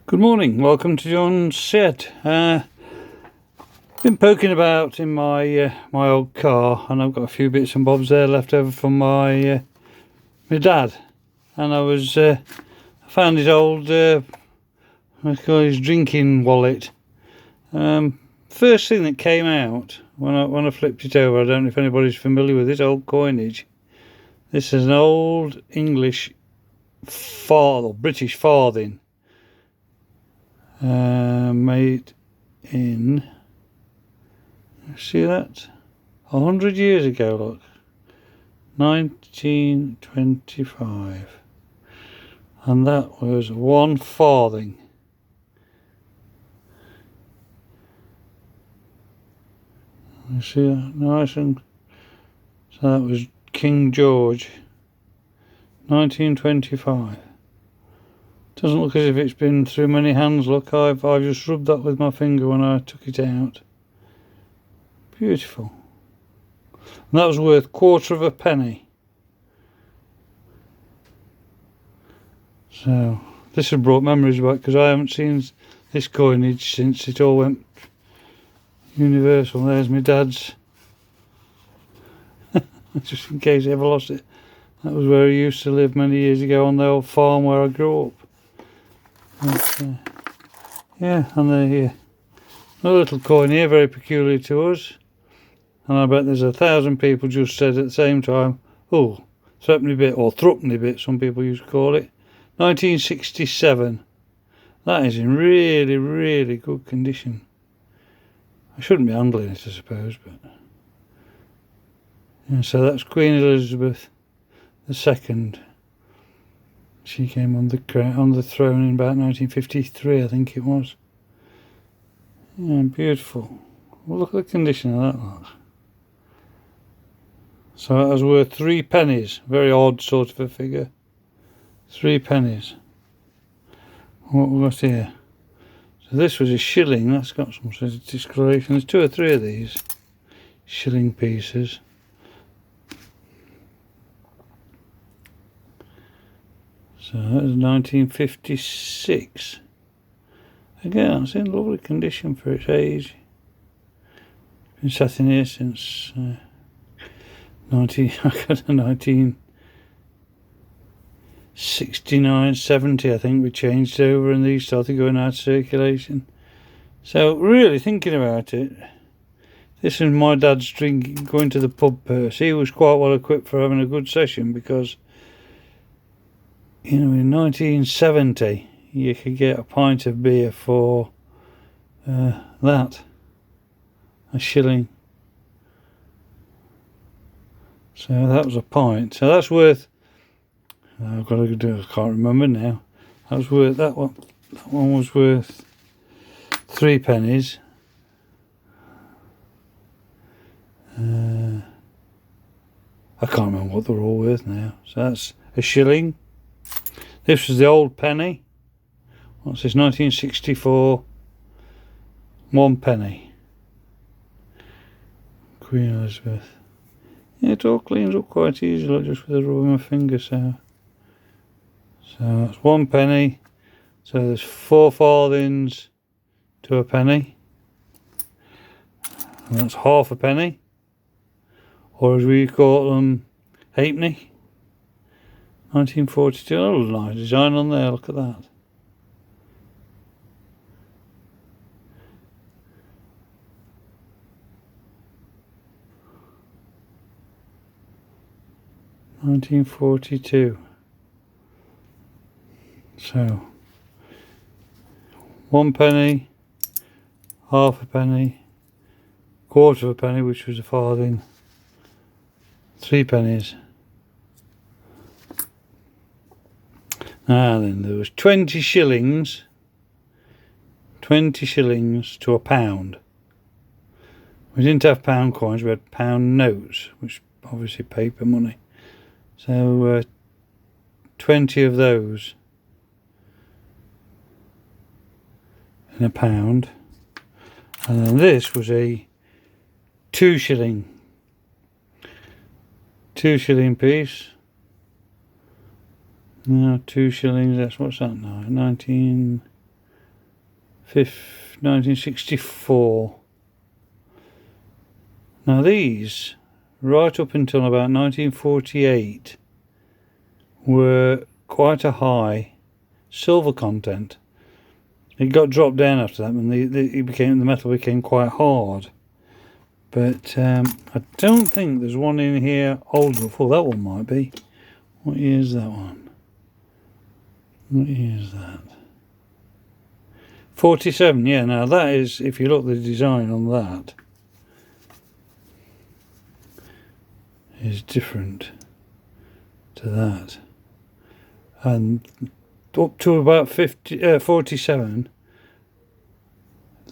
Good morning, welcome to John's shed. Been poking about in my old car, and I've got a few bits and bobs there left over from my dad. And I found his old his drinking wallet. First thing that came out when I flipped it over, I don't know if anybody's familiar with this old coinage. This is an old English British farthing. Made in, see that, 100 years ago, look, 1925, and that was 1 farthing. You see that, nice, and so that was King George, 1925. Doesn't look as if it's been through many hands. Look, I've just rubbed that with my finger when I took it out. Beautiful. And that was worth 1/4 penny. So this has brought memories back, because I haven't seen this coinage since it all went universal. There's my dad's. Just in case he ever lost it. That was where he used to live many years ago, on the old farm where I grew up. But, yeah, and another little coin here, very peculiar to us. And I bet there's 1,000 people just said at the same time, oh, threepenny bit, or threepenny bit, some people used to call it. 1967. That is in really, really good condition. I shouldn't be handling it, I suppose, but. Yeah, so that's Queen Elizabeth II. She came on the throne in about 1953, I think it was. Yeah, beautiful. Well, look at the condition of that lot. So that was worth 3 pennies. Very odd sort of a figure. 3 pennies. What we got here? So this was a shilling. That's got some sort of discoloration. There's 2 or 3 of these shilling pieces. So that was 1956. Again, it's in lovely condition for its age. Been sat in here since 1969, 70. I think we changed over, and these started going out of circulation. So really thinking about it, this is my dad's going to the pub purse. He was quite well equipped for having a good session, because, you know, in 1970 you could get a pint of beer for that, a shilling. So that was a pint. So that's worth, I've got to do, I can't remember now. That was worth, that one was worth 3 pennies. I can't remember what they're all worth now. So that's a shilling. This was the old penny. What's this? 1964. 1 penny. Queen Elizabeth. Yeah, it all cleans up quite easily, just with a rub of my finger. So that's 1 penny. So there's 4 farthings to a penny. And that's 1/2 penny. Or as we call them, halfpenny. 1942. Oh, nice design on there, look at that. $1942. So 1 penny, 1/2 penny, 1/4 penny, which was a farthing, 3 pennies. Then there was 20 shillings. 20 shillings to a pound. We didn't have pound coins, we had pound notes, which obviously paper money. So 20 of those in a pound. And then this was a 2 shilling. 2 shilling piece. Now 2 shillings, that's what's that now? 19 1964. Now these, right up until about 1948, were quite a high silver content. It got dropped down after that, and the metal became quite hard. But I don't think there's one in here old enough. Oh, that one might be. What year is that one? What year is that? 47, yeah. Now that is, if you look at the design on that, is different to that. And up to about 47,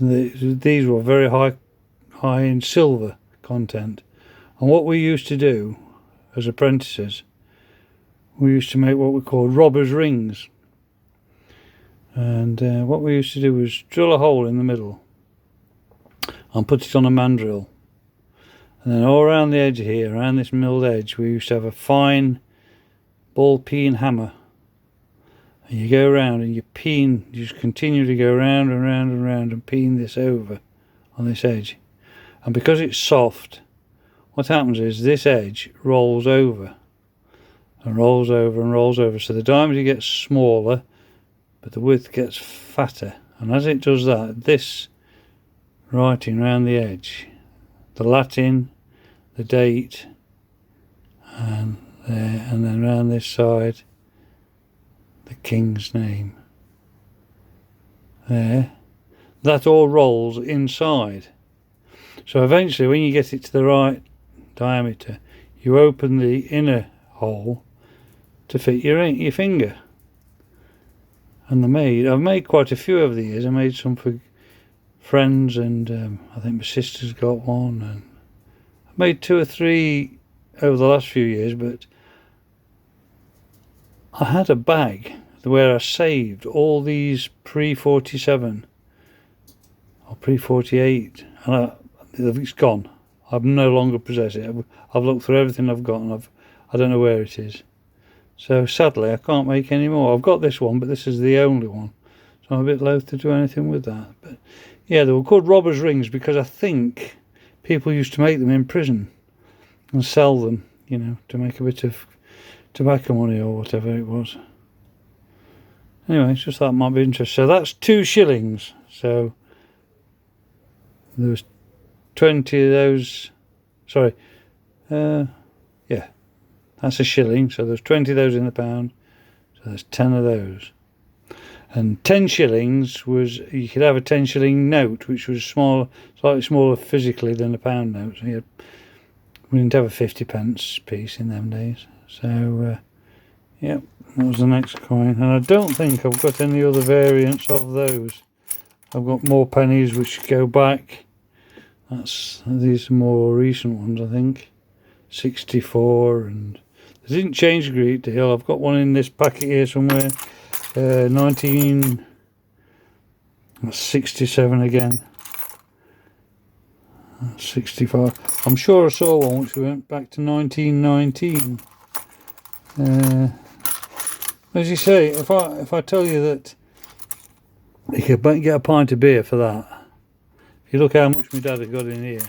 these were very high in silver content. And what we used to do as apprentices, we used to make what we called robbers' rings. And what we used to do was drill a hole in the middle and put it on a mandrel. And then all around the edge here, around this milled edge, we used to have a fine ball peen hammer. And you go around and you just continue to go round and round and round and peen this over on this edge. And because it's soft, what happens is this edge rolls over and rolls over and rolls over. So the diameter gets smaller, but the width gets fatter. And as it does that, this writing around the edge, the Latin, the date, and there, and then around this side, the king's name. There. That all rolls inside. So eventually, when you get it to the right diameter, you open the inner hole to fit your finger. And I've made quite a few over the years. I made some for friends, and I think my sister's got one, and I've made 2 or 3 over the last few years. But I had a bag where I saved all these pre-47 or pre-48, and it's gone. I no longer possess it. I've looked through everything I've got, and I don't know where it is. So sadly, I can't make any more. I've got this one, but this is the only one. So I'm a bit loath to do anything with that. But yeah, they were called robbers' rings because I think people used to make them in prison and sell them, you know, to make a bit of tobacco money or whatever it was. Anyway, it's just that might be interesting. So that's 2 shillings. So there was 20 of those. Sorry. Yeah. That's a shilling. So there's 20 of those in the pound. So there's 10 of those. And 10 shillings was, you could have a 10 shilling note, which was small, slightly smaller physically than a pound note. So we didn't have a 50 pence piece in them days. So, yeah, that was the next coin. And I don't think I've got any other variants of those. I've got more pennies which go back. These are more recent ones, I think. 64, and they didn't change a great deal. I've got one in this packet here somewhere. 1967 again. 65. I'm sure I saw one which went back to 1919. As you say, if I tell you that you could get a pint of beer for that, if you look how much my dad had got in here,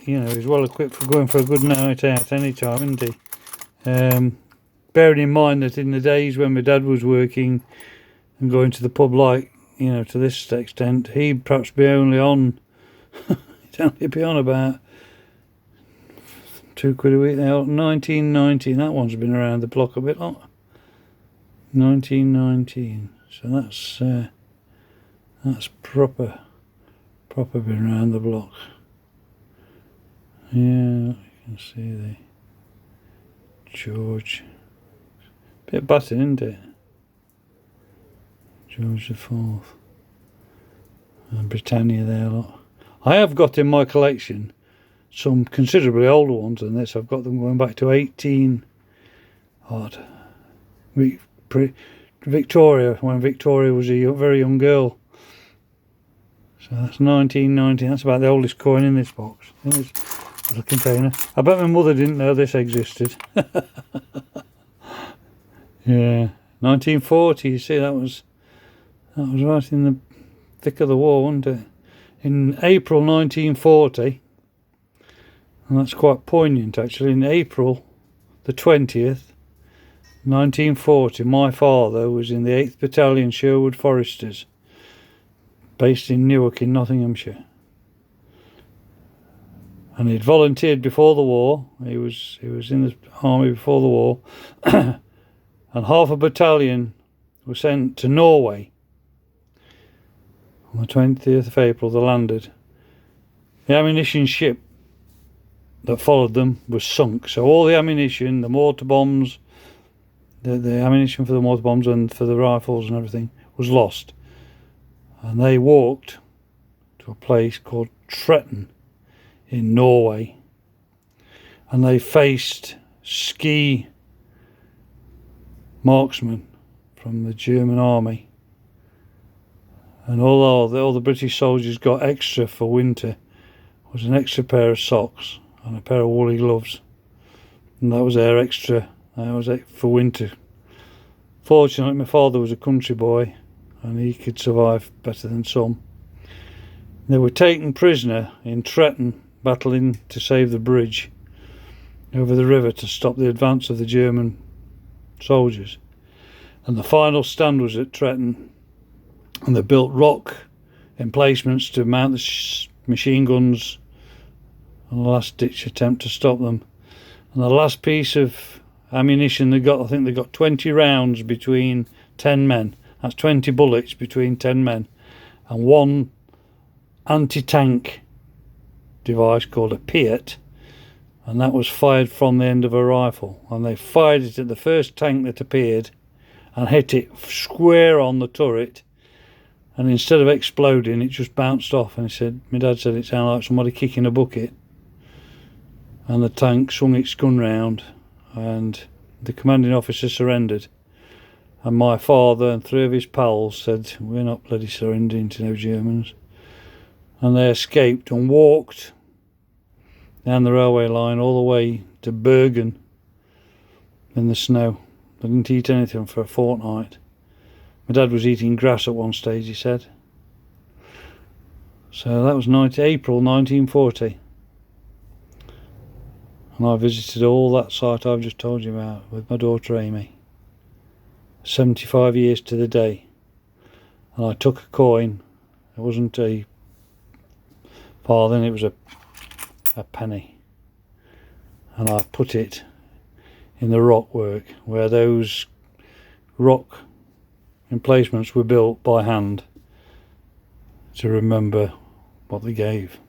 you know, he's well equipped for going for a good night out any time, isn't he? Bearing in mind that in the days when my dad was working and going to the pub, like, you know, to this extent, he'd perhaps be only on, he'd only be on about £2 a week now. 1919, that one's been around the block a bit, lot. 1919, so that's proper been around the block. Yeah, you can see the George. Bit battered, isn't it? George the IV. And Britannia there, lot. I have got in my collection some considerably older ones than this. I've got them going back to 18 odd. Victoria, when Victoria was a very young girl. So that's 1919. That's about the oldest coin in this box. In this little container. I bet my mother didn't know this existed. Yeah. 1940, you see, that was That was right in the thick of the war, wasn't it? In April 1940, and that's quite poignant actually, in April the 20th, 1940, my father was in the 8th Battalion Sherwood Foresters, based in Newark in Nottinghamshire. And he'd volunteered before the war. He was in the army before the war. And half a battalion was sent to Norway. On the 20th of April, they landed. The ammunition ship that followed them was sunk. So all the ammunition, the mortar bombs, the ammunition for the mortar bombs and for the rifles and everything was lost. And they walked to a place called Tretton in Norway. And they faced ski marksmen from the German army. And all the British soldiers got extra for winter was an extra pair of socks and a pair of woolly gloves. And that was their extra. That was it for winter. Fortunately, my father was a country boy and he could survive better than some. They were taken prisoner in Tretton, battling to save the bridge over the river to stop the advance of the German soldiers. And the final stand was at Tretton, and they built rock emplacements to mount the machine guns on the last ditch attempt to stop them. And the last piece of ammunition they got, I think they got 20 rounds between 10 men. That's 20 bullets between 10 men, and one anti-tank device called a Piat, and that was fired from the end of a rifle. And they fired it at the first tank that appeared and hit it square on the turret, and instead of exploding it just bounced off. And he said, my dad said, it sounded like somebody kicking a bucket. And the tank swung its gun round and the commanding officer surrendered. And my father and 3 of his pals said, we're not bloody surrendering to no Germans. And they escaped and walked down the railway line all the way to Bergen in the snow. They didn't eat anything for a fortnight. My dad was eating grass at one stage, he said. So that was April 1940. And I visited all that site I've just told you about with my daughter Amy. 75 years to the day. And I took a coin. It wasn't a farthing, it was a penny. And I put it in the rock work where those rock emplacements were built by hand to remember what they gave.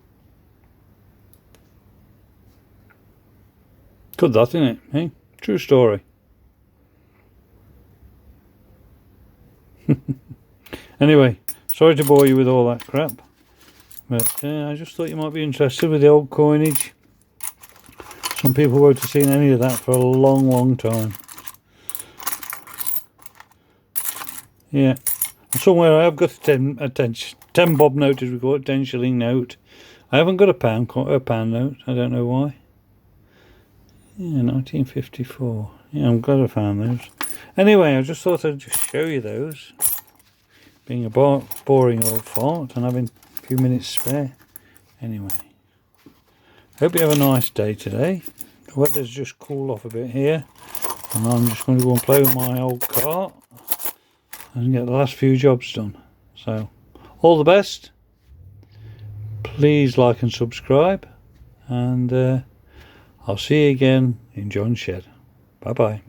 Good that, isn't it? Eh? True story. Anyway, sorry to bore you with all that crap, but I just thought you might be interested with the old coinage. Some people won't have seen any of that for a long time. Yeah, and somewhere I have got a 10 bob note, as we call it, 10 shilling note. I haven't got a pound note. I don't know why. Yeah, 1954. Yeah, I'm glad I found those. Anyway, I just thought I'd just show you those. Being a boring old fart and having a few minutes spare. Anyway, hope you have a nice day today. The weather's just cooled off a bit here, and I'm just going to go and play with my old cart and get the last few jobs done. So, all the best. Please like and subscribe, and I'll see you again in John's shed. Bye bye.